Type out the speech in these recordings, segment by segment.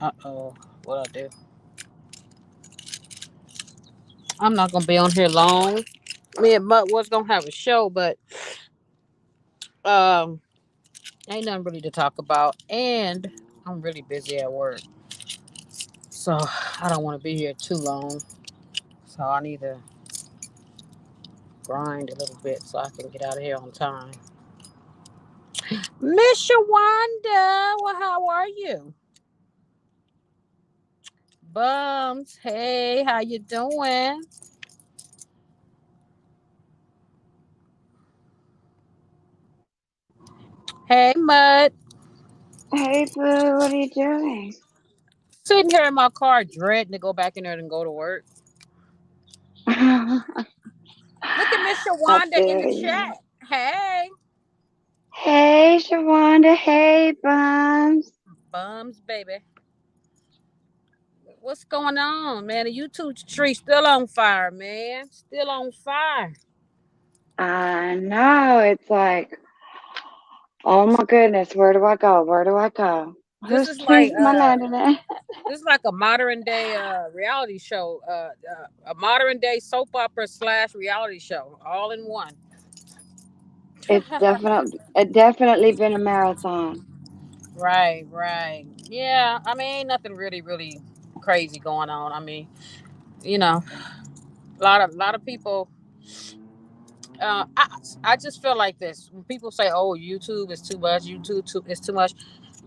Uh-oh. What I do? I'm not gonna be on here long. Me and Mutt was gonna have a show, but um, ain't nothing really to talk about, and I'm really busy at work, so I don't want to be here too long. So I need to grind a little bit so I can get out of here on time. Miss Shawanda, well, how are you? Bums, hey, how you doing? Hey, Mutt. Hey Boo, what are you doing? Sitting here in my car, dreading to go back in there and go to work. I Look at Miss Shawanda in the feel you. chat. Hey, Hey Shawanda, hey Bums. bums, baby. What's going on, man? The YouTube tree still on fire, man. Still on fire. I know, it's like, oh my goodness, where do I go? Where do I go? This Who's is like changing my land today? this is like a modern day reality show, a modern day soap opera slash reality show, all in one. It definitely been a marathon. Right, right. Yeah, I mean, ain't nothing really, really crazy going on. I mean, you know, a lot of people. I just feel like this. When people say, "Oh, YouTube is too much," is too much.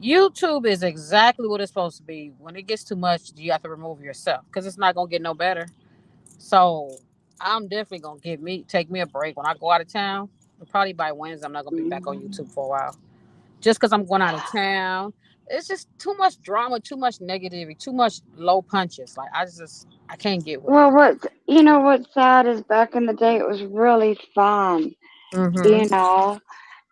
YouTube is exactly what it's supposed to be. When it gets too much, you have to remove yourself because it's not gonna get no better. So I'm definitely gonna take me a break when I go out of town. Probably by Wednesday, I'm not gonna be back on Mm. YouTube for a while. Just because I'm going out of town. It's just too much drama, too much negativity, too much low punches. Like I can't get with it. Well, what's sad is back in the day it was really fun, you Mm-hmm. know,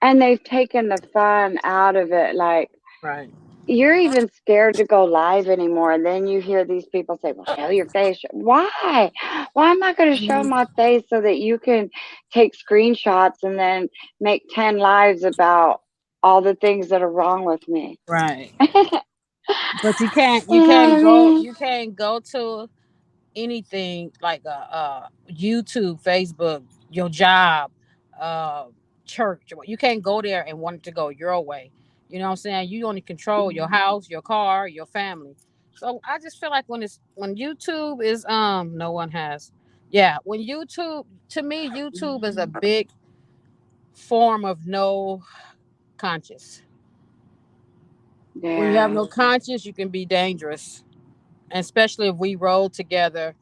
and they've taken the fun out of it. Like, Right. you're even scared to go live anymore. And then you hear these people say, well, show your face. Why? Why am I going to show my face so that you can take screenshots and then make 10 lives about all the things that are wrong with me? Right. You But you can't know what I mean? to anything like YouTube, Facebook, your job, uh, church. You can't go there and want it to go your way. You know what I'm saying? You only control your house, your car, your family. So I just feel like when YouTube is no one has. Yeah, when YouTube to me YouTube is a big form of no conscience. When you have Yeah. no conscience, you can be dangerous, and especially if we roll together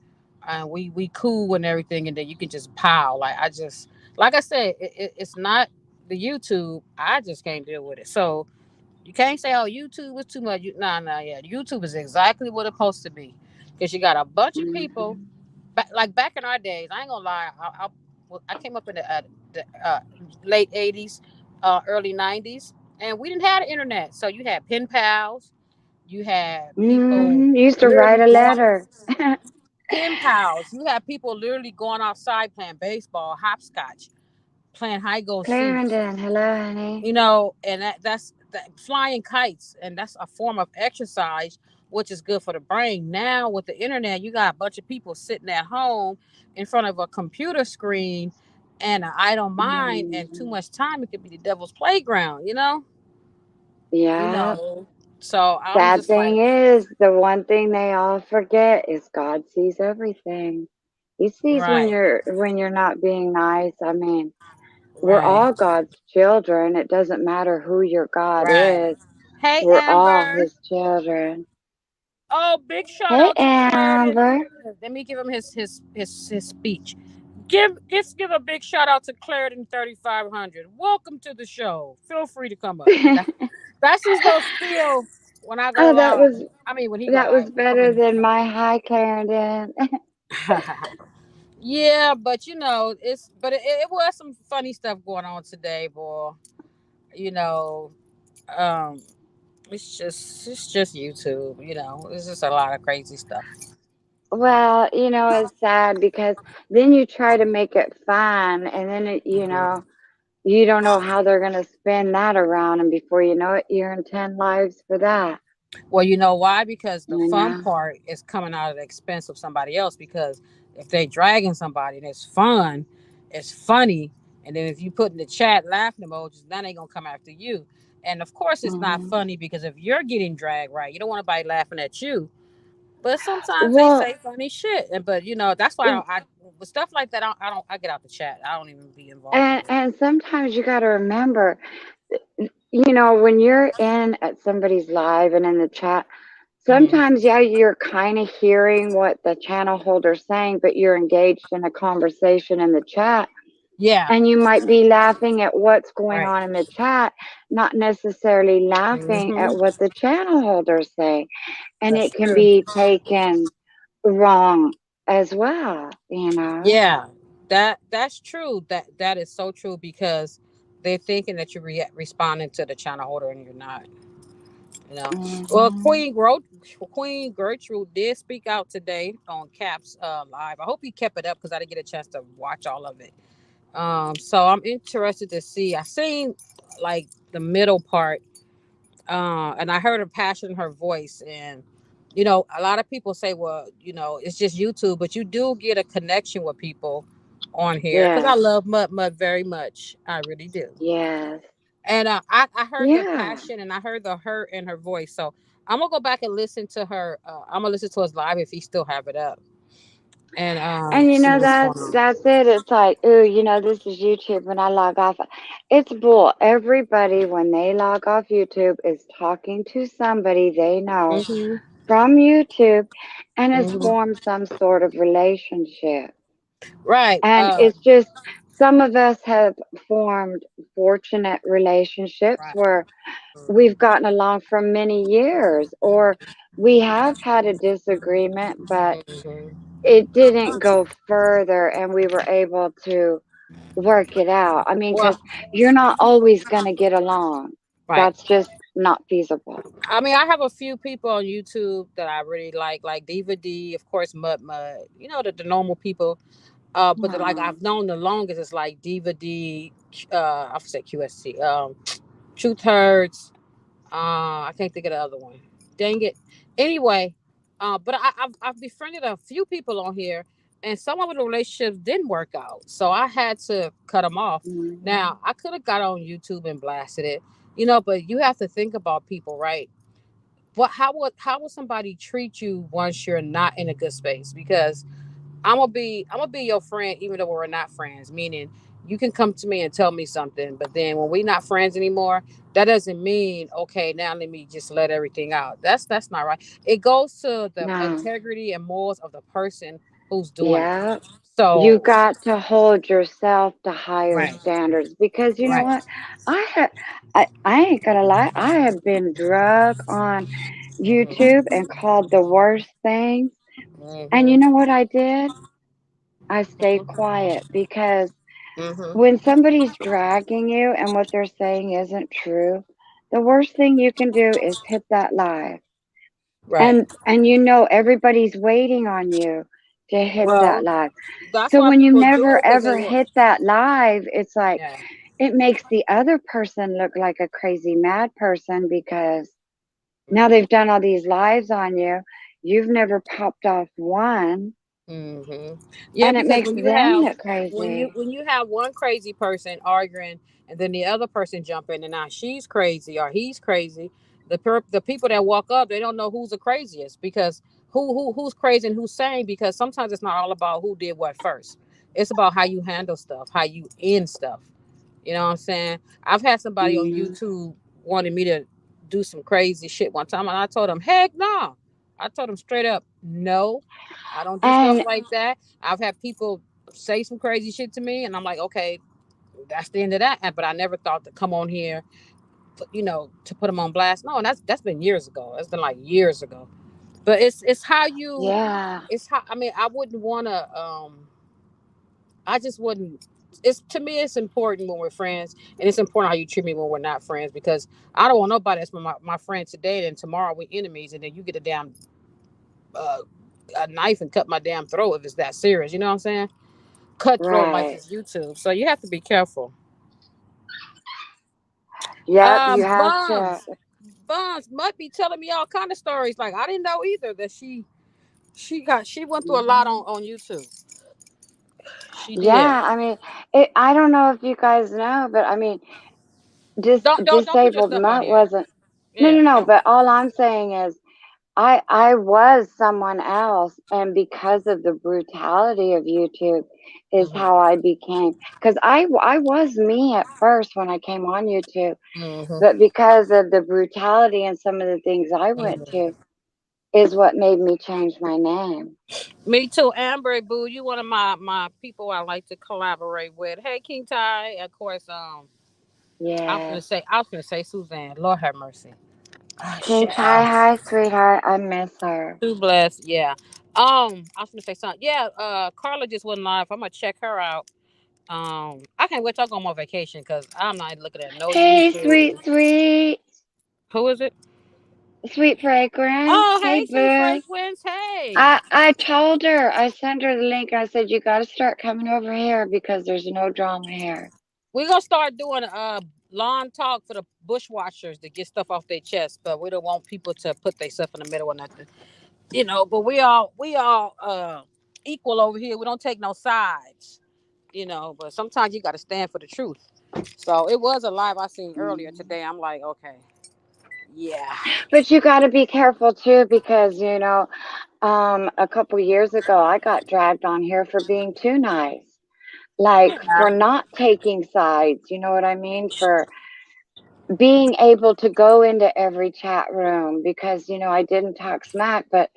and we cool and everything, and then you can just pow. Like I said, it's not the YouTube. I just can't deal with it. So you can't say, oh, YouTube is too much. Nah, yeah, YouTube is exactly what it's supposed to be, because you got a bunch of people. Mhm. Like back in our days, I ain't gonna lie. I came up in the late '80s, early '90s, and we didn't have the internet. So you had pen pals, you had people Used to write literally a going letter. pen pals. You have people literally going outside playing baseball, hopscotch, playing hide go seek. Clarendon, hello, honey. And that's that, flying kites, and that's a form of exercise, which is good for the brain. Now with the internet, you got a bunch of people sitting at home in front of a computer screen and an idle mind and too Mhm. much time. It could be the devil's playground, you know. You Yeah. know. So I'm Sad just like, thing is, the one thing they all forget is God sees everything. He sees right, when you're not being nice. I mean, we're right, all God's children. It doesn't matter who your God right. is. Hey, We're all Amber. his children. Oh, big shout Hey, out to Clarendon. Amber. Let me give him his speech. Give a big shout out to Clarendon 3500. Welcome to the show. Feel free to come up. That's his little spiel when I go Oh, live. I mean, when he go that live. was I better mean, than my hi, Clarendon. yeah, but it was some funny stuff going on today, boy. You know, um, it's just YouTube. You know, it's just a lot of crazy stuff. well, it's sad because then you try to make it fun, and then you don't know how they're going to spin that around, and before you know it, you're in 10 lives for that. Well, you know why? Because the You fun know. part is coming out of the expense of somebody else. Because if they dragging somebody and it's fun, it's funny, and then if you put in the chat laughing emojis, then they gonna come after you. And of course, it's not Hmm. funny because if you're getting dragged, right, you don't want anybody laughing at you. But sometimes they Well, say funny shit, and but that's why I with stuff like that, I get out the chat. I don't even be involved in and it. and sometimes you got to remember, when you're in at somebody's live and in the chat, Hmm. sometimes, yeah, you're kind of hearing what the channel holder's saying, but you're engaged in a conversation in the chat. Yeah. And you might be laughing at what's going Right. on in the chat, not necessarily laughing Hmm. at what the channel holder's saying. And That's it can true. be taken wrong as well. Yeah, that's true. That is so true because they're thinking that you're responding to the channel holder and you're not. You know. Well, Hmm. Queen Gertrude did speak out today on Caps live. I hope he kept it up because I didn't get a chance to watch all of it. So I'm interested to see. I seen like the middle part, and I heard her passion in her voice. And a lot of people say, well, it's just YouTube, but you do get a connection with people on here because I Yes, love Mud very much. I really do. yes, And I heard the yeah. passion and I heard the hurt in her voice. So I'm gonna go back and listen to her. I'm gonna listen to his live if he still have it up, and And see what's that's going on. that's it. It's like, ooh, this is YouTube when I log off. It's bull. Everybody when they log off YouTube is talking to somebody they know Hmm. from YouTube and has Hmm. formed some sort of relationship. Right. And it's just some of us have formed fortunate relationships Right. where we've gotten along for many years, or we have had a disagreement, but Hmm. it didn't go further and we were able to work it out. I mean, Well, because you're not always going to get along. right. That's just not feasible. I mean, I have a few people on YouTube that I really like Diva D, of course, Mud. The normal people. But like Oh, I've known the longest is like Diva D, I would say QSC, Truth Hurts. I can't think of the other one. Dang it. Anyway, but I've befriended a few people on here, and some of the relationships didn't work out, so I had to cut them off. mm, Now I could have got on YouTube and blasted it, but you have to think about people, right? What how would somebody treat you once you're not in a good space? Because I'm gonna be your friend even though we're not friends. Meaning you can come to me and tell me something, but then when we're not friends anymore, that doesn't mean okay now let me just let everything out. That's not right. It goes to the no. integrity and morals of the person who's doing it. Yeah. You So got to hold yourself to higher right, standards because you know right. what? I ain't gonna lie. I have been drug on YouTube Hmm. and called the worst things. And you know Hmm. what I did? I stayed Hmm. quiet because Hmm. when somebody's dragging you and what they're saying isn't true, the worst thing you can do is hit that live. Right. And everybody's waiting on you to hit that Well, live. that's So why when you people do never it because they ever want. hit that live, it's like Yeah. it makes the other person look like a crazy mad person because now Hmm. they've done all these lives on you. You've never popped off one, Hmm. Yeah, and it because makes when you them have look crazy. one crazy person arguing, and then the other person jump in, and now she's crazy or he's crazy. The people that walk up, they don't know who's the craziest because who's crazy and who's sane. Because sometimes it's not all about who did what first. It's about how you handle stuff, how you end stuff. You know what I'm saying? I've had somebody on Hmm. YouTube wanted me to do some crazy shit one time, and I told him, heck no. I told him straight up, no, I don't do stuff And like that. I've had people say some crazy shit to me, and I'm like, okay, that's the end of that. But I never thought to come on here, to put them on blast. No, and that's been years ago. That's been like years ago. But it's how you, yeah, it's how I mean, I wouldn't want to. I just wouldn't. It's to me, it's important when we're friends, and it's important how you treat me when we're not friends because I don't want nobody that's my friend today, and tomorrow we enemies, and then you get a damn a knife and cut my damn throat if it's that serious. You know what I'm saying? Cutthroat like Right. this YouTube. So you have to be careful. Yep, you have to. Buns. Buns might be telling me all kind of stories. Like I didn't know either that she went through a lot Mhm. on YouTube. She did. Yeah, I mean, I don't know if you guys know, but I mean, Don't put your disabled stuff on Mutt here. wasn't. No, no, Yeah, no. don't. But all I'm saying is, I was someone else, and because of the brutality of YouTube, is how Hmm. I became. Because I was me at first when I came on YouTube, Hmm. but because of the brutality and some of the things I went Hmm. to, is what made me change my name. Me too, Amber Boo. You one of my people I like to collaborate with. Hey, King Ty. Of course. Yes. I was gonna say Suzanne. Lord have mercy. Oh King shit. Chai, hi, sweetheart. I miss her. Too blessed. Yeah. I was gonna say something. Yeah. Carla just went live. I'm gonna check her out. I can't wait till I go on my vacation because I'm not looking at no Hey, YouTube. sweet, sweet, Who is it? sweet fragrance. Oh, Hey, hey, sweet boo. fragrance. Hey. I told her, I sent her the link and I said, you got to start coming over here because there's no drama here. We're gonna start doing lawn talk for the bushwatchers to get stuff off their chest, but we don't want people to put their stuff in the middle or nothing. But we all equal over here. We don't take no sides. But sometimes you got to stand for the truth. So it was a live I seen earlier Mm. today. I'm like, okay, yeah. But you got to be careful too because, a couple years ago, I got dragged on here for being too nice. Like for Yeah. not taking sides, you know what I mean? For being able to go into every chat room because, I didn't talk smack, but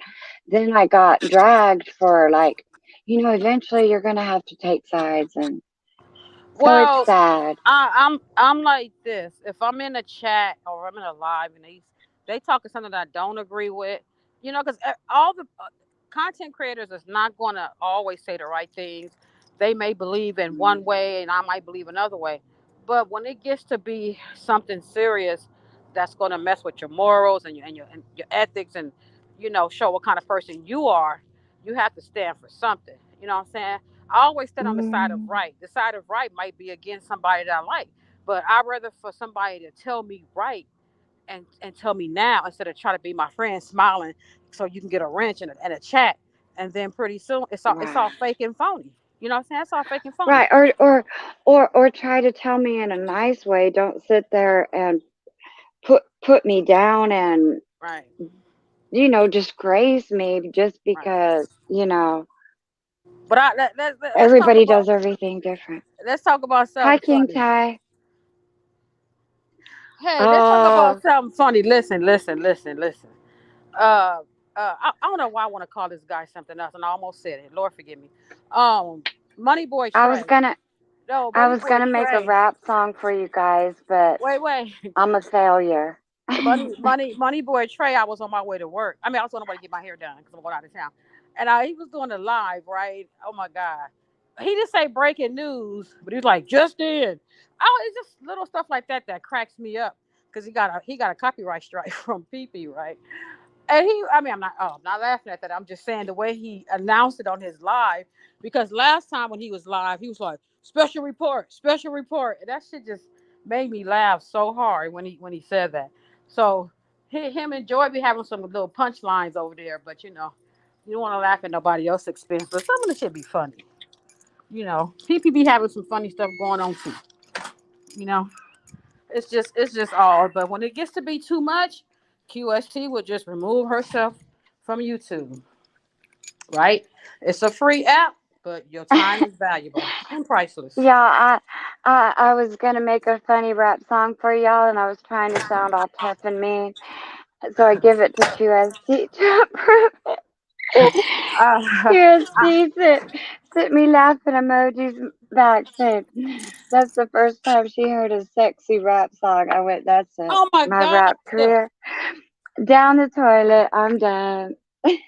then I got dragged for like, eventually you're going to have to take sides. And so it's Well, sad. I'm like this. If I'm in a chat or I'm in a live and they talking something that I don't agree with, because all the content creators is not going to always say the right things. They may believe in one Mm. way and I might believe another way. But when it gets to be something serious that's going to mess with your morals and your ethics and show what kind of person you are, you have to stand for something. You know what I'm saying? I always stand on the side of Mm. right. The side of right might be against somebody that I like, but I'd rather for somebody to tell me right and tell me now instead of trying to be my friend smiling so you can get a wrench and a chat, and then pretty soon it's all Right. fake and phony. You know what I'm saying? It's all fake and phony. Right. Or try to tell me in a nice way. Don't sit there and put me down and, Right, disgrace me just right. because, But let's talk everybody about does everything different. Hi, something King funny. Ty. Hey, let's talk Oh, about something funny. Listen, listen, listen, listen. Uh, I don't know why I want to call this guy something else, and I almost said it. Lord forgive me. Um, Money Boy I was Trey. gonna No, I Money was Boy gonna make a Trey. rap song for you guys, but Wait, wait. I'm a failure. Money Boy Trey. I was on my way to work. I mean, I was on my way to get my hair done because I'm going out of town, and he was doing a live, right? Oh my god. He didn't say breaking news, but he was like just in. Oh, it's just little stuff like that cracks me up because he got a copyright strike from PP, right? And I mean, I'm not laughing at that. I'm just saying the way he announced it on his live, because last time when he was live, he was like, special report. And that shit just made me laugh so hard when he said that. So him and Joy be having some little punchlines over there, but you don't want to laugh at nobody else's expense, but some of the shit be funny. PP be having some funny stuff going on too. You know, it's just all. But when it gets to be too much, QST will just remove herself from YouTube. Right? It's a free app, but your time is valuable and priceless. Yeah, I was gonna make a funny rap song for y'all, and I was trying to sound all tough and mean, so I give it to QST to approve it. Uh, QST sent me laughing emojis back saying that's the first time she heard a sexy rap song. I went, that's it. oh my My God. rap career down the toilet. I'm done.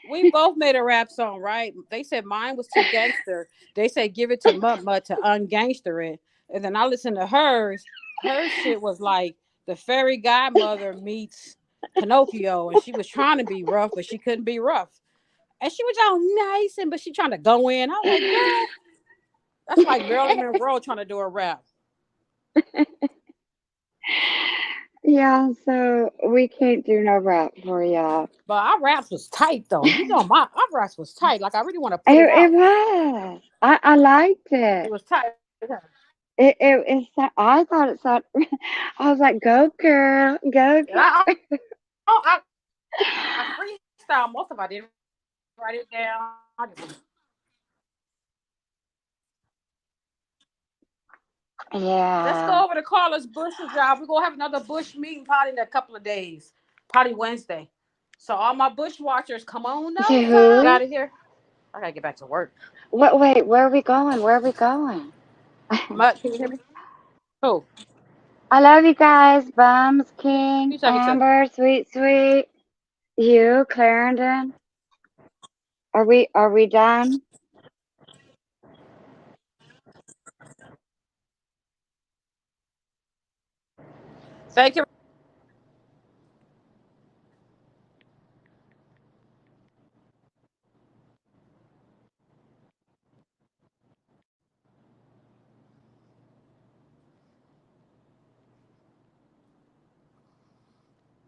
We both made a rap song, right? They said mine was too gangster. They said give it to Mutt to ungangster it. And then I listened to hers. Her shit was like the fairy godmother meets Pinocchio, and she was trying to be rough, but she couldn't be rough. and she was all nice, and but she trying to go in. I was like, girl, that's like Marilyn Monroe trying to do a rap. Yeah, so we can't do no rap for y'all. But our raps was tight though. You know, my our raps was tight. Like I really want to put it It out. was. I liked It it. was tight. I thought it sounded. I was like, "Go girl, go And girl." I freestyle most of. I didn't write it down. I just let's Yeah. go over to Carla's Bush's job. We're gonna have another Bush meeting party in a couple of days. Probably Wednesday. So all my Bush watchers, come on To over. Get who? out of here. I gotta get back to work. Wait, where are we going? Where are we going? Mutt, can you hear me? Who? I love you guys. Bums, Who King, you talking to? Amber, Sweet. You, Clarendon. Are we done? Thank you,